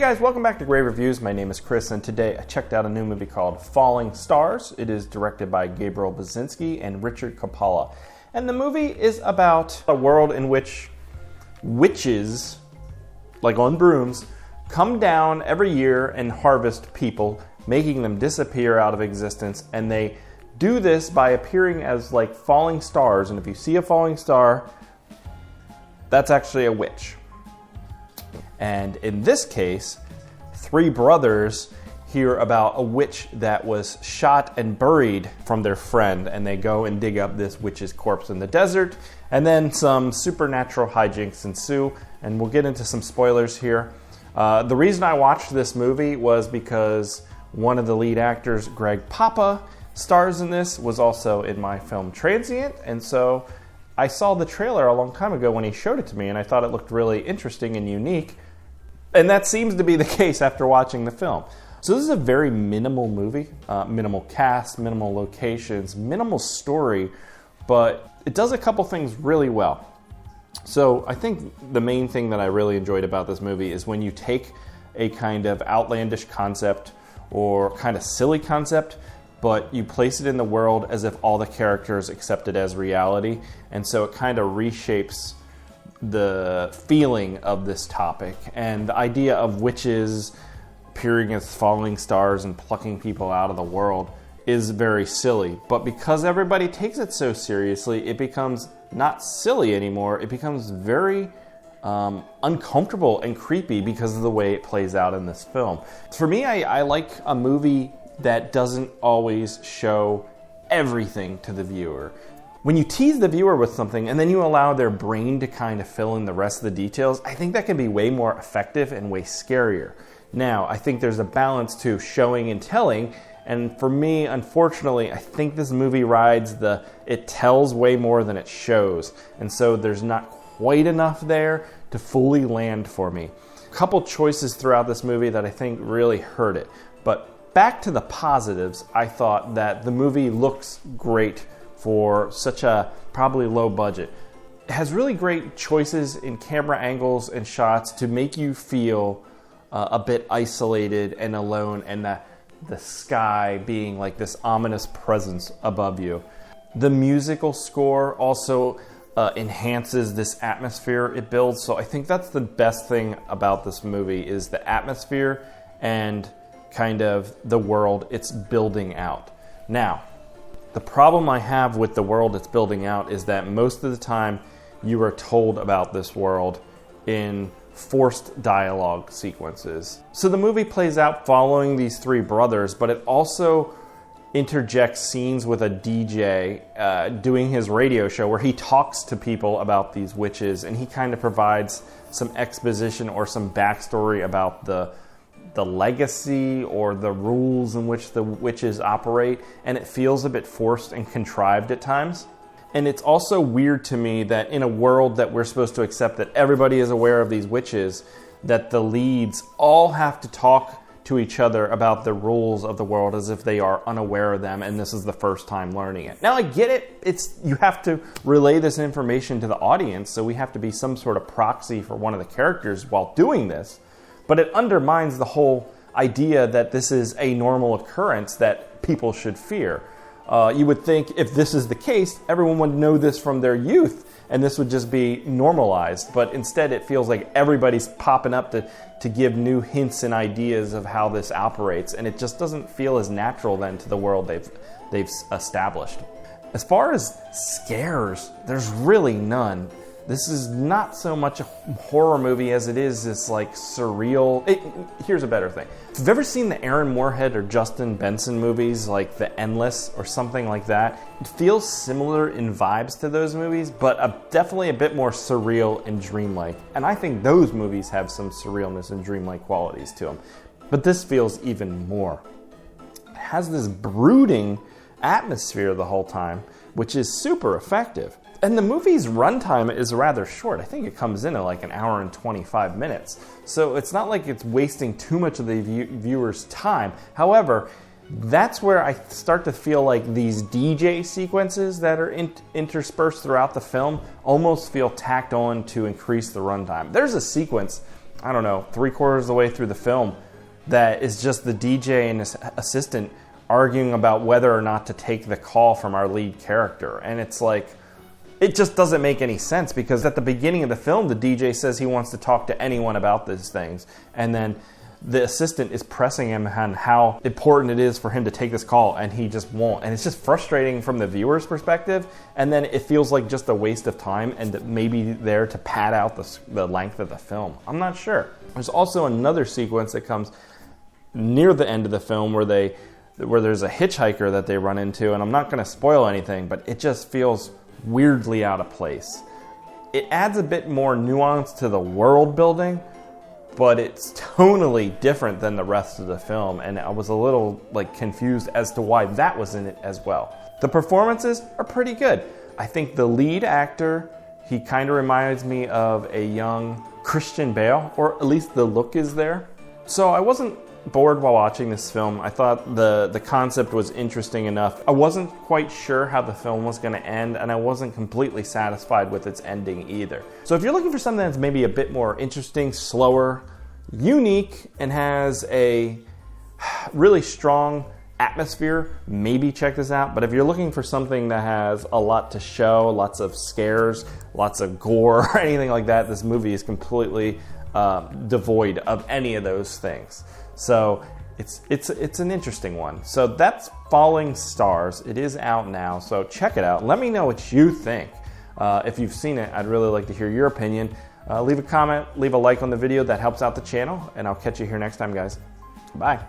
guys, welcome back to Great Reviews. My name is Chris, and today I checked out a new movie called Falling Stars. It is directed by Gabriel Bienczycki and Richard Karpala. And the movie is about a world in which witches, like on brooms, come down every year and harvest people, making them disappear out of existence. And they do this by appearing as like falling stars. And if you see a falling star, that's actually a witch. And in this case, three brothers hear about a witch that was shot and buried from their friend, and they go and dig up this witch's corpse in the desert, and then some supernatural hijinks ensue, and we'll get into some spoilers here. The reason I watched this movie was because one of the lead actors, Poppa, stars in this, was also in my film Transient, and so I saw the trailer a long time ago when he showed it to me, and I thought it looked really interesting and unique. And that seems to be the case after watching the film. So this is a very minimal movie, minimal cast, minimal locations, minimal story, but it does a couple things really well. So I think the main thing that I really enjoyed about this movie is when you take a kind of outlandish concept or kind of silly concept, but you place it in the world as if all the characters accept it as reality, and so it kind of reshapes the feeling of this topic. And the idea of witches appearing as falling stars and plucking people out of the world is very silly. But because everybody takes it so seriously, it becomes not silly anymore. It becomes very uncomfortable and creepy because of the way it plays out in this film. For me, I like a movie that doesn't always show everything to the viewer. When you tease the viewer with something and then you allow their brain to kind of fill in the rest of the details, I think that can be way more effective and way scarier. Now, I think there's a balance to showing and telling, and for me, unfortunately, I think this movie rides it tells way more than it shows, and so there's not quite enough there to fully land for me. A couple choices throughout this movie that I think really hurt it, but back to the positives, I thought that the movie looks great for such a probably low budget. It has really great choices in camera angles and shots to make you feel a bit isolated and alone, and the sky being like this ominous presence above you. The musical score also enhances this atmosphere it builds, so I think that's the best thing about this movie is the atmosphere and kind of the world it's building out. Now, the problem I have with the world it's building out is that most of the time you are told about this world in forced dialogue sequences. So the movie plays out following these three brothers, but it also interjects scenes with a DJ doing his radio show where he talks to people about these witches, and he kind of provides some exposition or some backstory about the legacy or the rules in which the witches operate, and it feels a bit forced and contrived at times. And it's also weird to me that in a world that we're supposed to accept that everybody is aware of these witches, that the leads all have to talk to each other about the rules of the world as if they are unaware of them and this is the first time learning it. Now I get it, you have to relay this information to the audience, so we have to be some sort of proxy for one of the characters while doing this. But it undermines the whole idea that this is a normal occurrence that people should fear. You would think if this is the case, everyone would know this from their youth, and this would just be normalized. But instead, it feels like everybody's popping up to give new hints and ideas of how this operates, and it just doesn't feel as natural then to the world they've established. As far as scares, there's really none. This is not so much a horror movie as it is this like surreal... Here's a better thing. If you've ever seen the Aaron Moorhead or Justin Benson movies like The Endless or something like that, it feels similar in vibes to those movies, but definitely a bit more surreal and dreamlike. And I think those movies have some surrealness and dreamlike qualities to them. But this feels even more. It has this brooding atmosphere the whole time, which is super effective. And the movie's runtime is rather short. I think it comes in at like an hour and 25 minutes. So it's not like it's wasting too much of the viewer's time. However, that's where I start to feel like these DJ sequences that are interspersed throughout the film almost feel tacked on to increase the runtime. There's a sequence I don't know, 3/4 of the way through the film that is just the DJ and his assistant arguing about whether or not to take the call from our lead character. And it's like, it just doesn't make any sense, because at the beginning of the film, the DJ says he wants to talk to anyone about these things. And then the assistant is pressing him on how important it is for him to take this call, and he just won't. And it's just frustrating from the viewer's perspective. And then it feels like just a waste of time, and maybe there to pad out the length of the film. I'm not sure. There's also another sequence that comes near the end of the film where there's a hitchhiker that they run into, and I'm not going to spoil anything, but it just feels weirdly out of place. It adds a bit more nuance to the world building, but it's tonally different than the rest of the film, and I was a little confused as to why that was in it as well. The performances are pretty good. I think the lead actor, he kind of reminds me of a young Christian Bale, or at least the look is there. So I wasn't bored while watching this film. I thought the concept was interesting enough. I wasn't quite sure how the film was going to end, and I wasn't completely satisfied with its ending either. So if you're looking for something that's maybe a bit more interesting, slower, unique, and has a really strong atmosphere, maybe check this out. But if you're looking for something that has a lot to show, lots of scares, lots of gore, or anything like that, this movie is completely devoid of any of those things. So it's an interesting one. So that's Falling Stars. It is out now, so check it out. Let me know what you think. If you've seen it, I'd really like to hear your opinion. Leave a comment, leave a like on the video. That helps out the channel, and I'll catch you here next time, guys. Bye.